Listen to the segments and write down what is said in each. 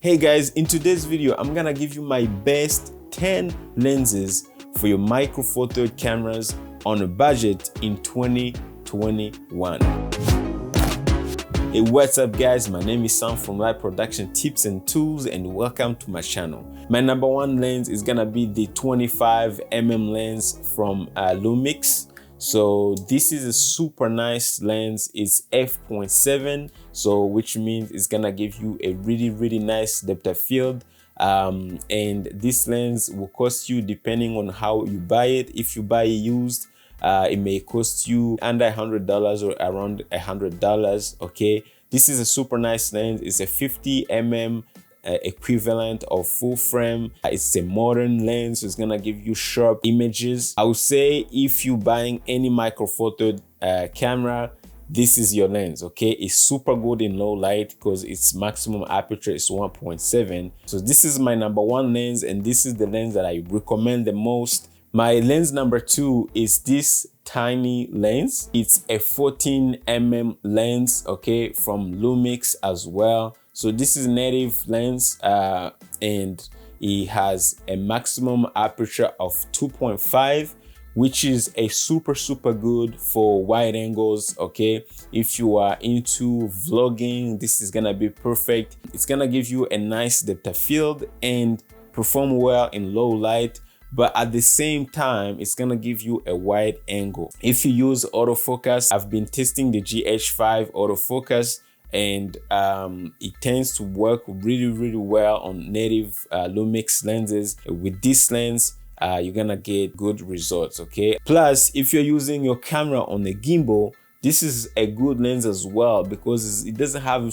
Hey guys, in today's video, I'm gonna give you my best 10 lenses for your micro four third cameras on a budget in 2021. Hey, what's up guys? My name is Sam from Live Production Tips and Tools, and welcome to my channel. My number one lens is gonna be the 25mm lens from Lumix. So this is a super nice lens. It's f.7, so which means it's gonna give you a really nice depth of field. And this lens will cost you, depending on how you buy it. If you buy it used, it may cost you under $100 or around $100. Okay, this is a super nice lens. It's a 50mm equivalent of full frame. It's a modern lens, so it's gonna give you sharp images. I would say if you're buying any micro four third camera, this is your lens. Okay, it's super good in low light because its maximum aperture is 1.7. So this is my number one lens, and this is the lens that I recommend the most. My lens number two is this tiny lens. It's a 14mm lens, okay, from Lumix as well. So this is a native lens, and it has a maximum aperture of 2.5, which is a super good for wide angles. Okay, if you are into vlogging, this is gonna be perfect. It's gonna give you a nice depth of field and perform well in low light, but at the same time, it's gonna give you a wide angle. If you use autofocus, I've been testing the GH5 autofocus, and it tends to work really well on native Lumix lenses. With this lens, you're gonna get good results. Okay, plus if you're using your camera on a gimbal, this is a good lens as well, because it doesn't have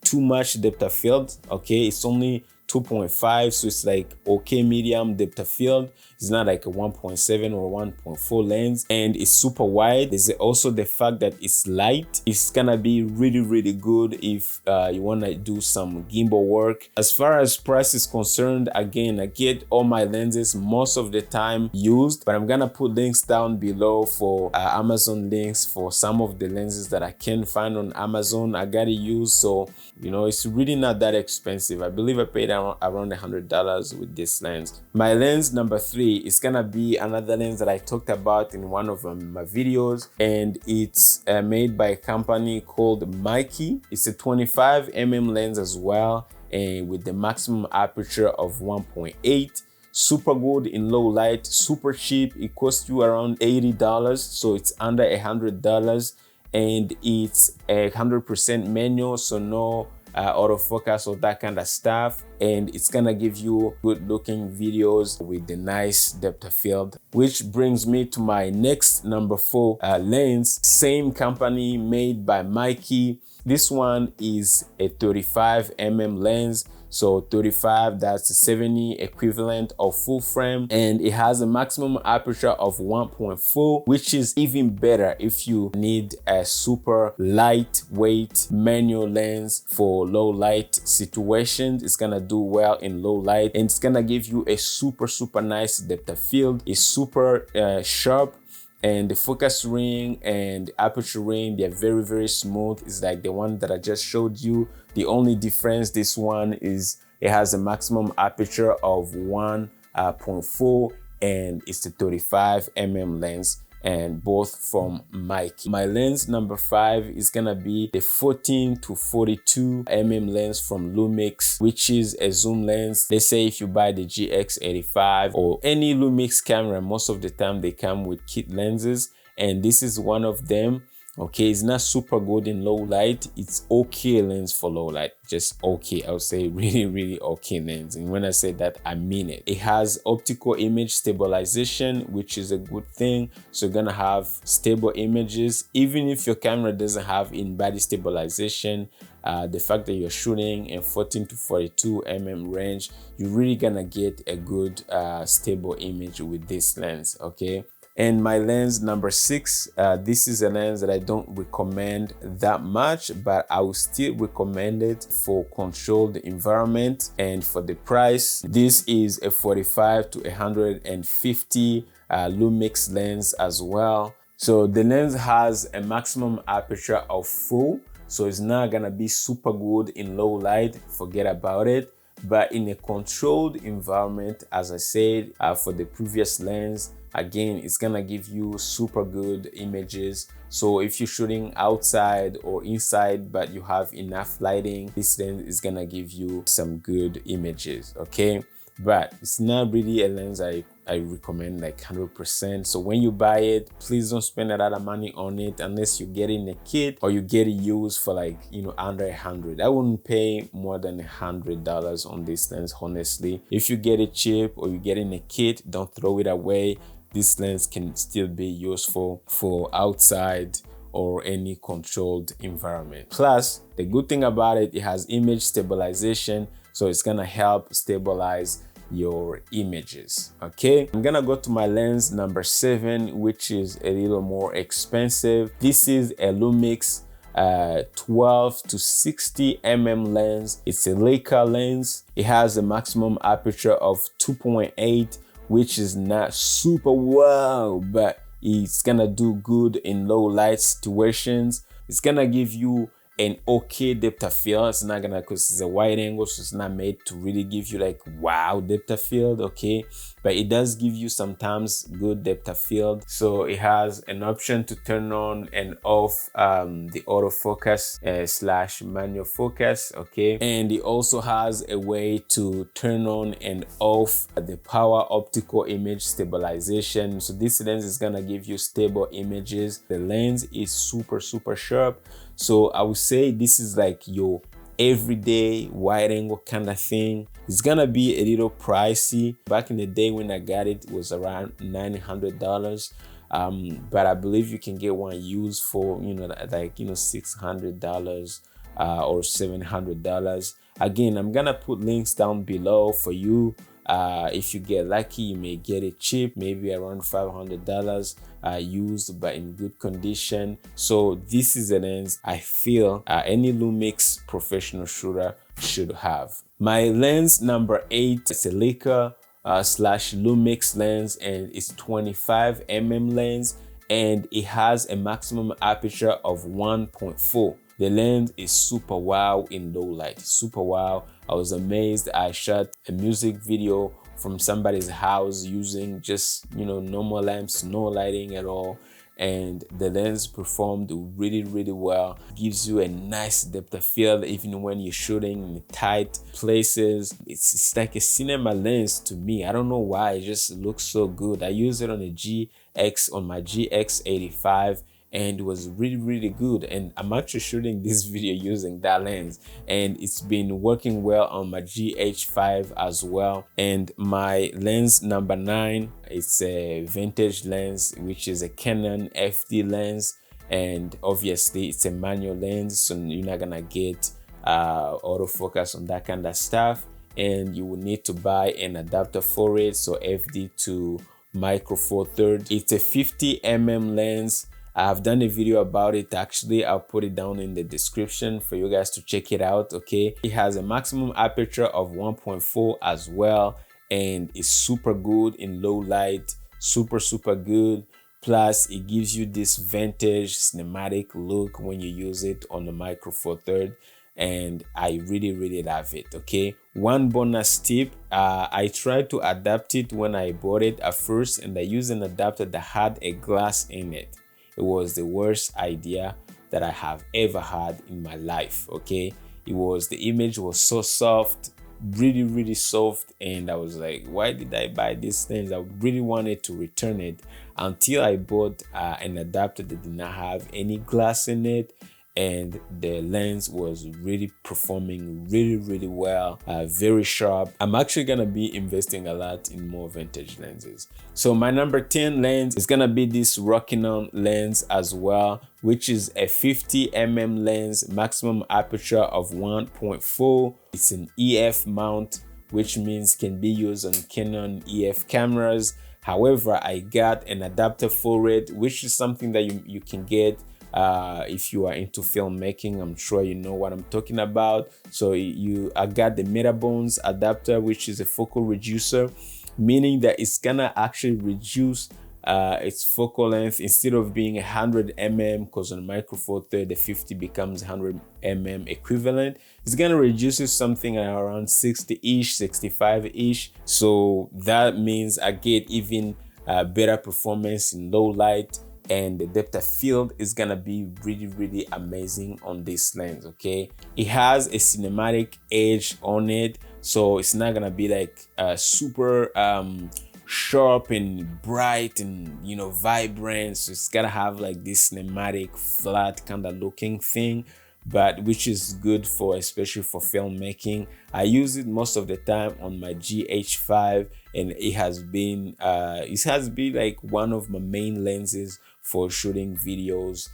too much depth of field. Okay, it's only 2.5, so it's like okay medium depth of field. It's not like a 1.7 or 1.4 lens, and it's super wide. There's also the fact that it's light. It's gonna be really good if you want to do some gimbal work. As far as price is concerned, again, I get all my lenses most of the time used, but I'm gonna put links down below for Amazon links for some of the lenses that I can find on Amazon. I got it used, so you know, it's really not that expensive. I believe I paid around $100 with this lens. My lens number three is gonna be another lens that I talked about in one of my videos, and it's made by a company called Meike. It's a 25mm lens as well, and with the maximum aperture of 1.8. Super good in low light, super cheap. It costs you around $80, so it's under $100, and it's 100% manual, so no autofocus or that kind of stuff, and it's gonna give you good looking videos with the nice depth of field. Which brings me to my next number four lens, same company, made by Meike. This one is a 35mm lens. So 35, that's the 70 equivalent of full frame, and it has a maximum aperture of 1.4, which is even better if you need a super lightweight manual lens for low light situations. It's gonna do well in low light, and it's gonna give you a super nice depth of field. It's super sharp, and the focus ring and aperture ring, they're very smooth. It's like the one that I just showed you. The only difference, this one is it has a maximum aperture of 1.4, and it's the 35mm lens, and both from Meike. My lens number five is gonna be the 14 to 42mm lens from Lumix, which is a zoom lens. They say if you buy the GX85 or any Lumix camera, most of the time they come with kit lenses, and this is one of them. Okay, it's not super good in low light. It's okay lens for low light, just okay. I would say really okay lens, and when I say that, I mean it. It has optical image stabilization, which is a good thing, so you're gonna have stable images even if your camera doesn't have in-body stabilization. The fact that you're shooting in 14 to 42mm range, you're really gonna get a good stable image with this lens. Okay, and my lens number six, this is a lens that I don't recommend that much, but I will still recommend it for controlled environment and for the price. This is a 45 to 150 Lumix lens as well. So the lens has a maximum aperture of full, so it's not gonna be super good in low light, forget about it. But in a controlled environment, as I said, for the previous lens, again, it's gonna give you super good images. So if you're shooting outside or inside but you have enough lighting, this lens is gonna give you some good images, okay? But it's not really a lens I recommend like 100%. So when you buy it, please don't spend a lot of money on it unless you get it in a kit or you get it used for like, you know, under $100. I wouldn't pay more than $100 on this lens, honestly. If you get it cheap or you get it in a kit, don't throw it away. This lens can still be useful for outside or any controlled environment. Plus, the good thing about it, it has image stabilization, so it's gonna help stabilize your images, okay? I'm gonna go to my lens number 7, which is a little more expensive. This is a Lumix 12 to 60 mm lens. It's a Leica lens. It has a maximum aperture of 2.8, which is not super wow, but it's gonna do good in low light situations. It's gonna give you an okay depth of field. It's not gonna, because it's a wide angle, so it's not made to really give you like wow depth of field, okay? But it does give you sometimes good depth of field. So it has an option to turn on and off the autofocus slash manual focus, okay? And it also has a way to turn on and off the power optical image stabilization. So this lens is gonna give you stable images. The lens is super sharp. So I would say this is like your everyday wide angle kind of thing. It's gonna be a little pricey. Back in the day when I got it, it was around $900. But I believe you can get one used for, you know, like, you know, $600 or $700. Again, I'm gonna put links down below for you. If you get lucky, you may get it cheap, maybe around $500 used but in good condition. So this is a lens I feel any Lumix professional shooter should have. My lens number 8 is a Leica slash Lumix lens, and it's 25 mm lens, and it has a maximum aperture of 1.4. The lens is super wow in low light, super wow. I was amazed. I shot a music video from somebody's house using just, you know, normal lamps, no lighting at all. And the lens performed really well. Gives you a nice depth of field even when you're shooting in tight places. It's like a cinema lens to me. I don't know why, it just looks so good. I use it on a GX, on my GX85, and it was really good. And I'm actually shooting this video using that lens, and it's been working well on my GH5 as well. And my lens number 9, it's a vintage lens, which is a Canon FD lens, and obviously it's a manual lens, so you're not gonna get autofocus on that kind of stuff, and you will need to buy an adapter for it. So FD to micro four thirds. It's a 50 mm lens. I've done a video about it actually. I'll put it down in the description for you guys to check it out, okay? It has a maximum aperture of 1.4 as well, and it's super good in low light, super good. Plus it gives you this vintage cinematic look when you use it on the micro four thirds, and I really love it, okay? One bonus tip, I tried to adapt it when I bought it at first, and I used an adapter that had a glass in it. It was the worst idea that I have ever had in my life, okay? The image was so soft, really soft, and I was like, why did I buy this lens? I really wanted to return it until I bought an adapter that did not have any glass in it, and the lens was really performing really well, very sharp. I'm actually gonna be investing a lot in more vintage lenses. So my number 10 lens is gonna be this Rokinon lens as well, which is a 50 mm lens, maximum aperture of 1.4. It's an EF mount, which means can be used on Canon EF cameras. However, I got an adapter for it, which is something that you can get if you are into filmmaking. I'm sure you know what I'm talking about. So I got the Metabones adapter, which is a focal reducer, meaning that it's gonna actually reduce its focal length, instead of being 100 mm, because on micro four third the 50 becomes 100 mm equivalent, it's gonna reduce to something around 60-ish, 65-ish. So that means I get even better performance in low light, and the depth of field is gonna be really amazing on this lens. Okay, it has a cinematic edge on it, so it's not gonna be like super sharp and bright and, you know, vibrant. So it's gotta have like this cinematic flat kind of looking thing, but which is good for, especially for filmmaking. I use it most of the time on my GH5, and it has been like one of my main lenses for shooting videos,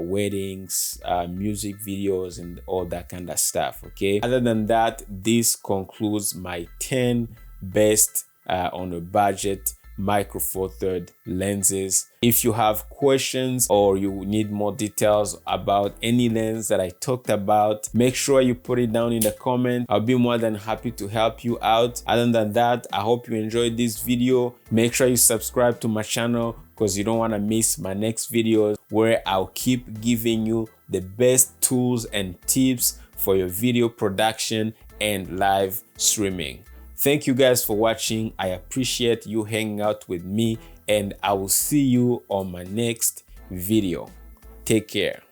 weddings, music videos, and all that kind of stuff. Okay, other than that, this concludes my 10 best on a budget micro four third lenses. If you have questions or you need more details about any lens that I talked about, make sure you put it down in the comment. I'll be more than happy to help you out. Other than that, I hope you enjoyed this video. Make sure you subscribe to my channel, because you don't want to miss my next videos, where I'll keep giving you the best tools and tips for your video production and live streaming. Thank you guys for watching. I appreciate you hanging out with me, and I will see you on my next video. Take care.